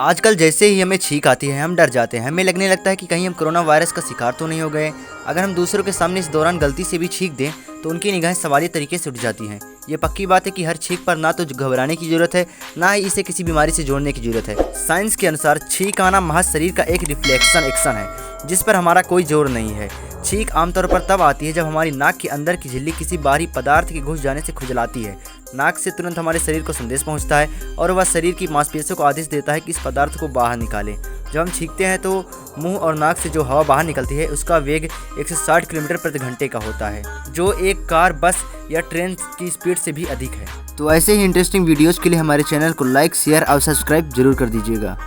आजकल जैसे ही हमें छींक आती है हम डर जाते हैं। हमें लगने लगता है कि कहीं हम कोरोना वायरस का शिकार तो नहीं हो गए। अगर हम दूसरों के सामने इस दौरान गलती से भी छींक दें तो उनकी निगाहें सवालिया तरीके से उठ जाती हैं। ये पक्की बात है कि हर छींक पर ना तो घबराने की जरूरत है, ना ही इसे किसी बीमारी से जोड़ने की जरूरत है। साइंस के अनुसार छींक आना महज शरीर का एक रिफ्लेक्शन एक्शन है जिस पर हमारा कोई जोर नहीं है। छींक आमतौर पर तब आती है जब हमारी नाक के अंदर की झिल्ली किसी बाहरी पदार्थ के घुस जाने से खुजलाती है। नाक से तुरंत हमारे शरीर को संदेश पहुंचता है और वह शरीर की मांसपेशियों को आदेश देता है कि इस पदार्थ को बाहर निकालें। जब हम छींकते हैं तो मुंह और नाक से जो हवा बाहर निकलती है उसका वेग 160 किलोमीटर प्रति घंटे का होता है, जो एक कार, बस या ट्रेन की स्पीड से भी अधिक है। तो ऐसे ही इंटरेस्टिंग वीडियोज़ के लिए हमारे चैनल को लाइक, शेयर और सब्सक्राइब जरूर कर दीजिएगा।